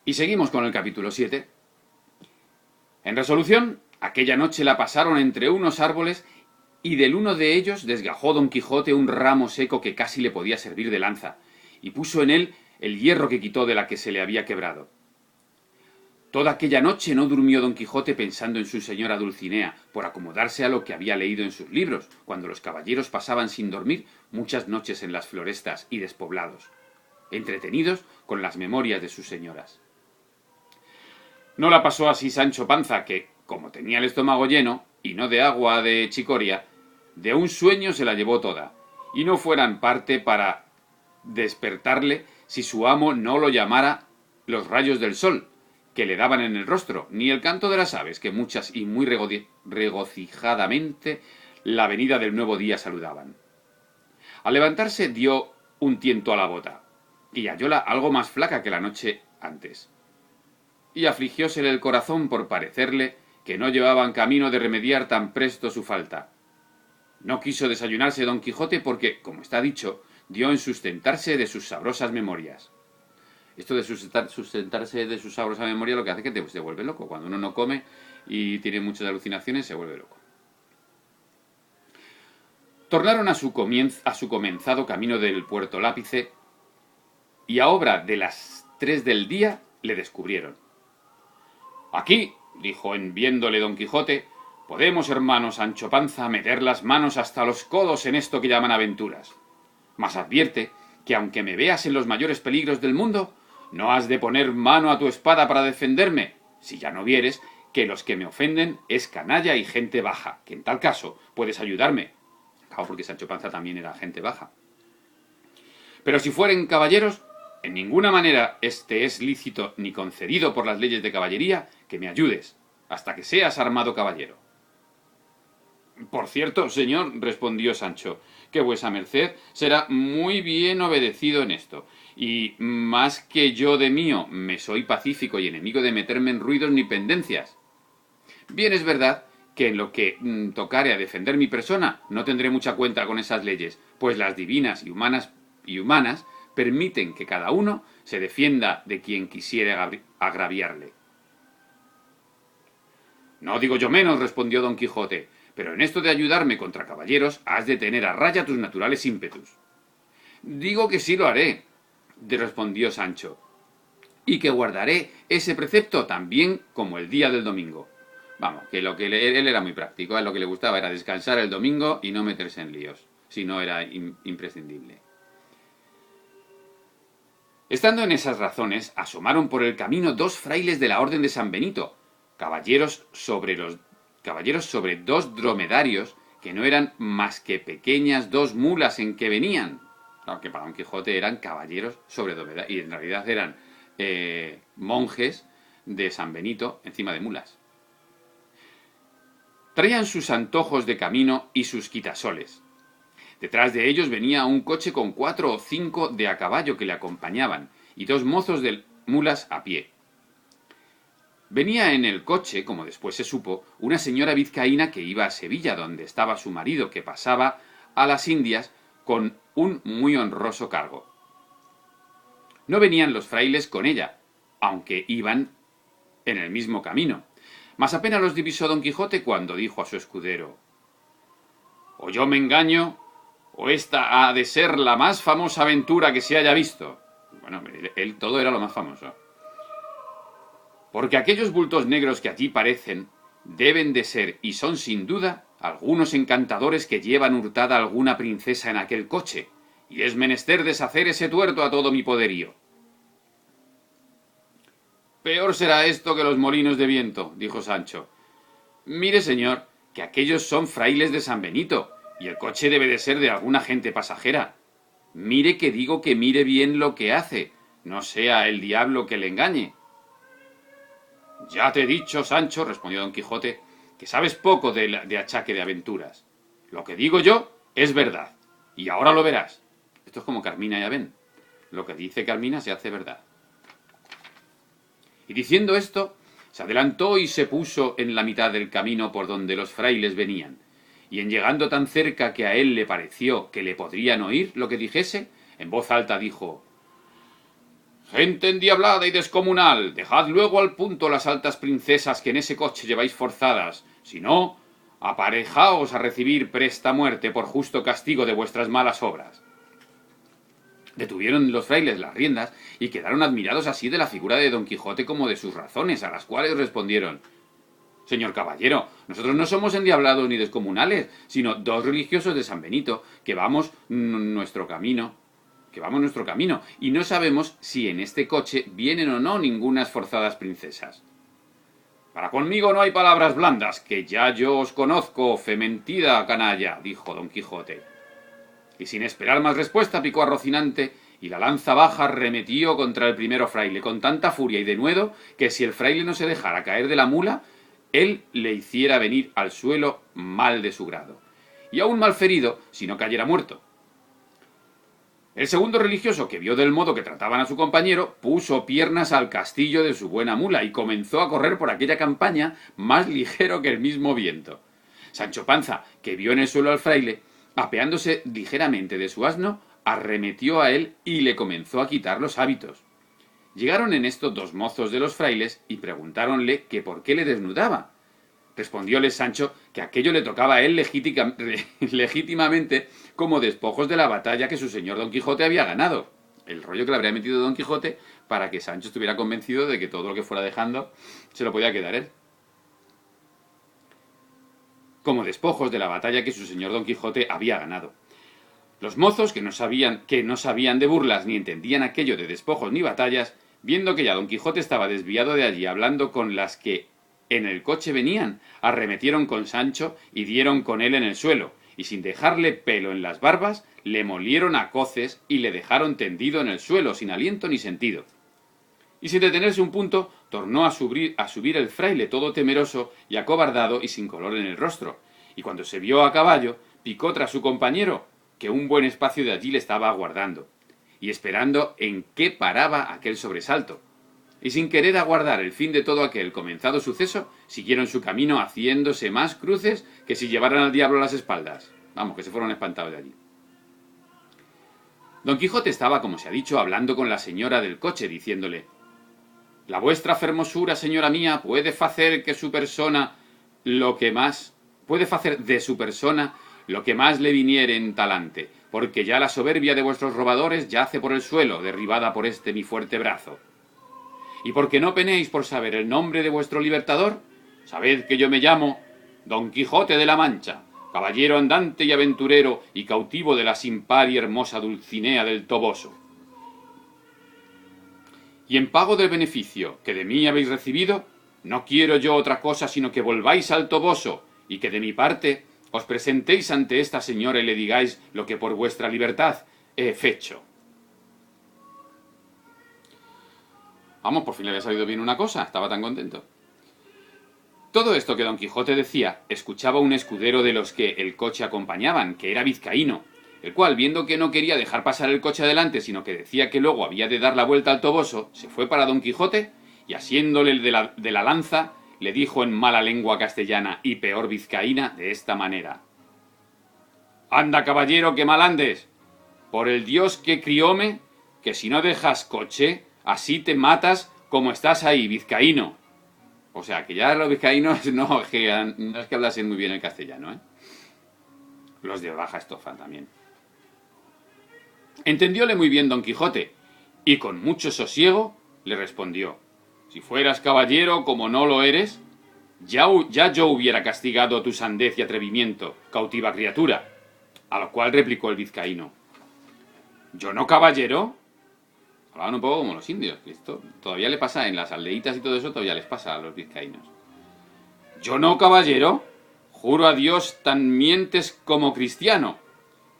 Y seguimos con el capítulo 7. En resolución, aquella noche la pasaron entre unos árboles y del uno de ellos desgajó Don Quijote un ramo seco que casi le podía servir de lanza, y puso en él el hierro que quitó de la que se le había quebrado. Toda aquella noche no durmió Don Quijote pensando en su señora Dulcinea, por acomodarse a lo que había leído en sus libros, cuando los caballeros pasaban sin dormir muchas noches en las florestas y despoblados, entretenidos con las memorias de sus señoras. No la pasó así Sancho Panza, que, como tenía el estómago lleno, y no de agua de chicoria, de un sueño se la llevó toda, y no fueran parte para despertarle si su amo no lo llamara los rayos del sol, que le daban en el rostro, ni el canto de las aves, que muchas y muy regocijadamente la venida del nuevo día saludaban. Al levantarse dio un tiento a la bota, y hallóla algo más flaca que la noche antes. Y afligiósele el corazón por parecerle que no llevaban camino de remediar tan presto su falta. No quiso desayunarse Don Quijote porque, como está dicho, dio en sustentarse de sus sabrosas memorias. Esto de sustentarse de sus sabrosas memorias lo que hace es que te vuelve loco. Cuando uno no come y tiene muchas alucinaciones, se vuelve loco. Tornaron a su comenzado camino del Puerto Lápice, y a obra de las 3 del día le descubrieron. Aquí, dijo en viéndole Don Quijote, podemos, hermano Sancho Panza, meter las manos hasta los codos en esto que llaman aventuras. Mas advierte que aunque me veas en los mayores peligros del mundo, no has de poner mano a tu espada para defenderme, si ya no vieres que los que me ofenden es canalla y gente baja, que en tal caso puedes ayudarme. Claro, porque Sancho Panza también era gente baja. Pero si fueren caballeros, en ninguna manera este es lícito ni concedido por las leyes de caballería que me ayudes, hasta que seas armado caballero. Por cierto, señor, respondió Sancho, que vuesa merced será muy bien obedecido en esto, y más que yo de mío me soy pacífico y enemigo de meterme en ruidos ni pendencias. Bien es verdad que en lo que tocare a defender mi persona no tendré mucha cuenta con esas leyes, pues las divinas y humanas permiten que cada uno se defienda de quien quisiere agraviarle. No digo yo menos, respondió Don Quijote, pero en esto de ayudarme contra caballeros has de tener a raya tus naturales ímpetus. Digo que sí lo haré, respondió Sancho, y que guardaré ese precepto también como el día del domingo. Vamos, que él era muy práctico, a lo que le gustaba era descansar el domingo y no meterse en líos, si no era imprescindible. Estando en esas razones, asomaron por el camino 2 frailes de la orden de San Benito, caballeros sobre 2 dromedarios que no eran más que pequeñas 2 mulas en que venían. Claro que para Don Quijote eran caballeros sobre dromedarios, y en realidad eran monjes de San Benito encima de mulas. Traían sus antojos de camino y sus quitasoles. Detrás de ellos venía un coche con 4 o 5 de a caballo que le acompañaban, y 2 mozos de mulas a pie. Venía en el coche, como después se supo, una señora vizcaína que iba a Sevilla, donde estaba su marido, que pasaba a las Indias con un muy honroso cargo. No venían los frailes con ella, aunque iban en el mismo camino, mas apenas los divisó Don Quijote cuando dijo a su escudero: «O yo me engaño, o esta ha de ser la más famosa aventura que se haya visto». Bueno, él todo era lo más famoso. «Porque aquellos bultos negros que allí parecen deben de ser, y son sin duda, algunos encantadores que llevan hurtada alguna princesa en aquel coche, y es menester deshacer ese tuerto a todo mi poderío». «Peor será esto que los molinos de viento», dijo Sancho. «Mire, señor, que aquellos son frailes de San Benito, y el coche debe de ser de alguna gente pasajera. Mire que digo que mire bien lo que hace, no sea el diablo que le engañe». «Ya te he dicho, Sancho», respondió Don Quijote, «que sabes poco de achaque de aventuras. Lo que digo yo es verdad, y ahora lo verás». Esto es como Carmina y Abén. Lo que dice Carmina se hace verdad. Y diciendo esto, se adelantó y se puso en la mitad del camino por donde los frailes venían, y en llegando tan cerca que a él le pareció que le podrían oír lo que dijese, en voz alta dijo: Gente endiablada y descomunal, dejad luego al punto las altas princesas que en ese coche lleváis forzadas, si no, aparejaos a recibir presta muerte por justo castigo de vuestras malas obras. Detuvieron los frailes las riendas y quedaron admirados así de la figura de Don Quijote como de sus razones, a las cuales respondieron: Señor caballero, nosotros no somos endiablados ni descomunales, sino dos religiosos de San Benito, que vamos nuestro camino, y no sabemos si en este coche vienen o no ningunas forzadas princesas. Para conmigo no hay palabras blandas, que ya yo os conozco, fe mentida, canalla, dijo Don Quijote. Y sin esperar más respuesta picó a Rocinante, y la lanza baja arremetió contra el primero fraile con tanta furia y denuedo que si el fraile no se dejara caer de la mula, él le hiciera venir al suelo mal de su grado, y aún mal ferido si no cayera muerto. El segundo religioso, que vio del modo que trataban a su compañero, puso piernas al castillo de su buena mula y comenzó a correr por aquella campaña más ligero que el mismo viento. Sancho Panza, que vio en el suelo al fraile, apeándose ligeramente de su asno, arremetió a él y le comenzó a quitar los hábitos. Llegaron en esto dos mozos de los frailes y preguntáronle que por qué le desnudaba. Respondióles Sancho que aquello le tocaba a él legítimamente como despojos de la batalla que su señor Don Quijote había ganado. El rollo que le habría metido Don Quijote para que Sancho estuviera convencido de que todo lo que fuera dejando se lo podía quedar él. Como despojos de la batalla que su señor Don Quijote había ganado. Los mozos, que no sabían de burlas ni entendían aquello de despojos ni batallas, viendo que ya Don Quijote estaba desviado de allí hablando con las que en el coche venían, arremetieron con Sancho y dieron con él en el suelo, y sin dejarle pelo en las barbas, le molieron a coces y le dejaron tendido en el suelo, sin aliento ni sentido. Y sin detenerse un punto, tornó a subir el fraile todo temeroso y acobardado y sin color en el rostro, y cuando se vio a caballo, picó tras su compañero, que un buen espacio de allí le estaba aguardando, y esperando en qué paraba aquel sobresalto. Y sin querer aguardar el fin de todo aquel comenzado suceso, siguieron su camino haciéndose más cruces que si llevaran al diablo a las espaldas. Vamos, que se fueron espantados de allí. Don Quijote estaba, como se ha dicho, hablando con la señora del coche, diciéndole: La vuestra fermosura, señora mía, puede hacer de su persona lo que más le viniere en talante, porque ya la soberbia de vuestros robadores yace por el suelo, derribada por este mi fuerte brazo. Y porque no penéis por saber el nombre de vuestro libertador, sabed que yo me llamo Don Quijote de la Mancha, caballero andante y aventurero y cautivo de la sin par y hermosa Dulcinea del Toboso. Y en pago del beneficio que de mí habéis recibido, no quiero yo otra cosa sino que volváis al Toboso y que de mi parte os presentéis ante esta señora y le digáis lo que por vuestra libertad he fecho. Vamos, por fin le había salido bien una cosa, estaba tan contento. Todo esto que Don Quijote decía, escuchaba un escudero de los que el coche acompañaban, que era vizcaíno, el cual, viendo que no quería dejar pasar el coche adelante, sino que decía que luego había de dar la vuelta al Toboso, se fue para Don Quijote y, asiéndole de la lanza, le dijo en mala lengua castellana y peor vizcaína de esta manera: «Anda, caballero, que mal andes, por el Dios que crióme, que si no dejas coche, así te matas como estás ahí, vizcaíno». O sea, que ya los vizcaínos no es que hablasen muy bien el castellano, ¿eh? Los de baja estofa también. Entendióle muy bien Don Quijote, y con mucho sosiego le respondió: «Si fueras caballero como no lo eres, ya yo hubiera castigado tu sandez y atrevimiento, cautiva criatura». A lo cual replicó el vizcaíno: «¿Yo no caballero?». Hablaban un poco como los indios, que esto todavía le pasa en las aldeitas y todo eso, todavía les pasa a los vizcaínos. «¿Yo no, caballero? Juro a Dios tan mientes como cristiano.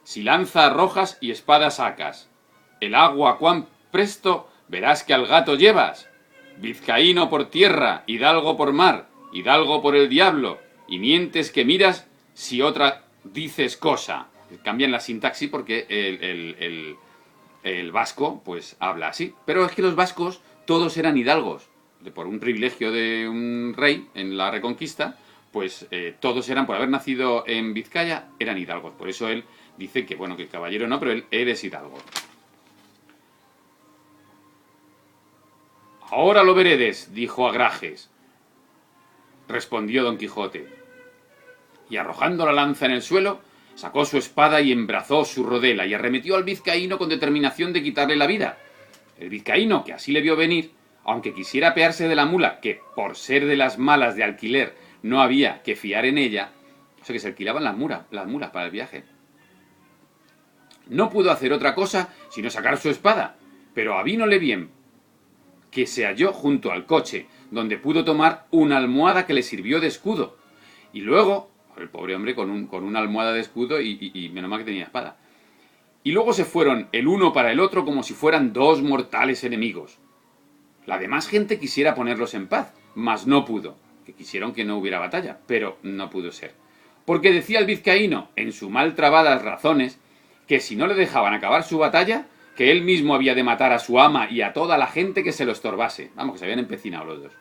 Si lanza arrojas y espada sacas, el agua cuán presto verás que al gato llevas. Vizcaíno por tierra, hidalgo por mar, hidalgo por el diablo, y mientes que miras si otra dices cosa». Cambian la sintaxis porque el vasco pues habla así. Pero es que los vascos todos eran hidalgos. Por un privilegio de un rey en la Reconquista, pues todos eran, por haber nacido en Vizcaya, eran hidalgos. Por eso él dice que, bueno, que el caballero no, pero él es hidalgo. Ahora lo veredes, dijo Agrajes, respondió Don Quijote, y arrojando la lanza en el suelo, sacó su espada y embrazó su rodela, y arremetió al vizcaíno con determinación de quitarle la vida. El vizcaíno, que así le vio venir, aunque quisiera apearse de la mula, que por ser de las malas de alquiler no había que fiar en ella, o sea que se alquilaban las mulas para el viaje, no pudo hacer otra cosa sino sacar su espada, pero avínole bien que se halló junto al coche, donde pudo tomar una almohada que le sirvió de escudo, y luego, el pobre hombre con una almohada de escudo y menos mal que tenía espada, y luego se fueron el uno para el otro como si fueran dos mortales enemigos. La demás gente quisiera ponerlos en paz, mas no pudo, que quisieron que no hubiera batalla, pero no pudo ser. Porque decía el vizcaíno, en sus mal trabadas razones, que si no le dejaban acabar su batalla, que él mismo había de matar a su ama y a toda la gente que se lo estorbase. Vamos, que se habían empecinado los dos.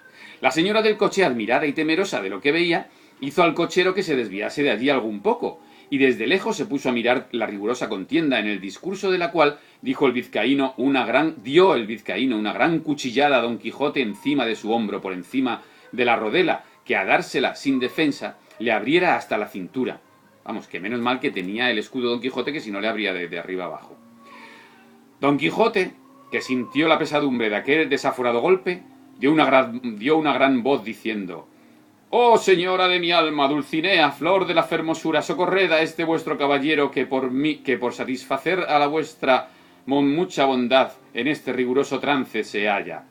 La señora del coche, admirada y temerosa de lo que veía, hizo al cochero que se desviase de allí algún poco, y desde lejos se puso a mirar la rigurosa contienda, en el discurso de la cual dio el vizcaíno una gran cuchillada a Don Quijote encima de su hombro, por encima de la rodela, que a dársela sin defensa le abriera hasta la cintura. Vamos, que menos mal que tenía el escudo Don Quijote, que si no le abría de arriba abajo. Don Quijote, que sintió la pesadumbre de aquel desaforado golpe, dio una gran voz diciendo: «Oh, señora de mi alma, Dulcinea, flor de la fermosura, socorred a este vuestro caballero que por satisfacer a la vuestra mucha bondad en este riguroso trance se halla».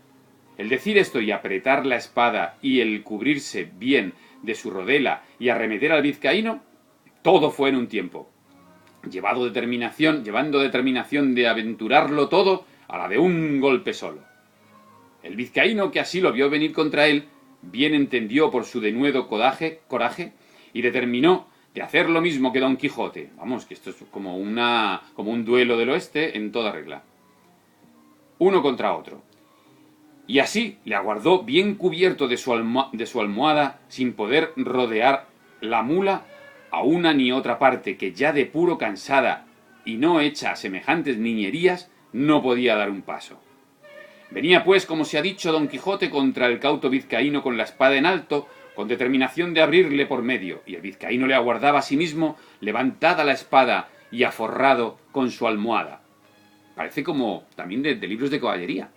El decir esto y apretar la espada y el cubrirse bien de su rodela y arremeter al vizcaíno, todo fue en un tiempo, llevando determinación de aventurarlo todo a la de un golpe solo. El vizcaíno, que así lo vio venir contra él, bien entendió por su denuedo coraje y determinó de hacer lo mismo que Don Quijote. Vamos, que esto es como un duelo del oeste en toda regla. Uno contra otro. Y así le aguardó bien cubierto de su almohada, sin poder rodear la mula a una ni otra parte, que ya de puro cansada y no hecha a semejantes niñerías, no podía dar un paso. Venía pues, como se ha dicho, Don Quijote contra el cauto vizcaíno con la espada en alto, con determinación de abrirle por medio, y el vizcaíno le aguardaba a sí mismo, levantada la espada y aforrado con su almohada. Parece como también de libros de caballería.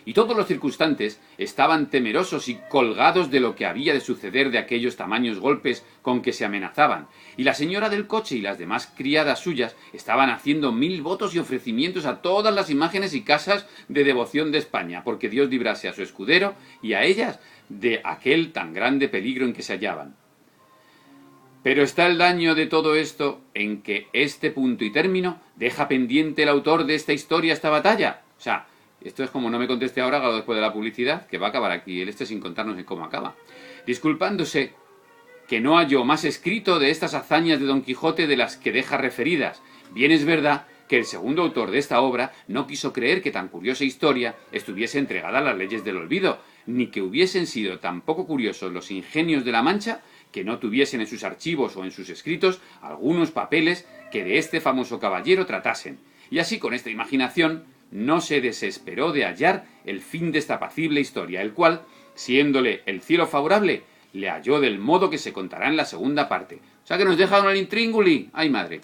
Y todos los circunstantes estaban temerosos y colgados de lo que había de suceder de aquellos tamaños golpes con que se amenazaban, y la señora del coche y las demás criadas suyas estaban haciendo 1000 votos y ofrecimientos a todas las imágenes y casas de devoción de España, porque Dios librase a su escudero y a ellas de aquel tan grande peligro en que se hallaban. Pero está el daño de todo esto en que este punto y término deja pendiente el autor de esta historia esta batalla. O sea, esto es como no me conteste ahora, hágalo después de la publicidad, que va a acabar aquí el sin contarnos en cómo acaba. Disculpándose que no halló más escrito de estas hazañas de Don Quijote de las que deja referidas. Bien es verdad que el segundo autor de esta obra no quiso creer que tan curiosa historia estuviese entregada a las leyes del olvido, ni que hubiesen sido tan poco curiosos los ingenios de la Mancha que no tuviesen en sus archivos o en sus escritos algunos papeles que de este famoso caballero tratasen. Y así, con esta imaginación, no se desesperó de hallar el fin de esta apacible historia, el cual, siéndole el cielo favorable, le halló del modo que se contará en la segunda parte. O sea que nos deja un intríngulis. ¡Ay, madre!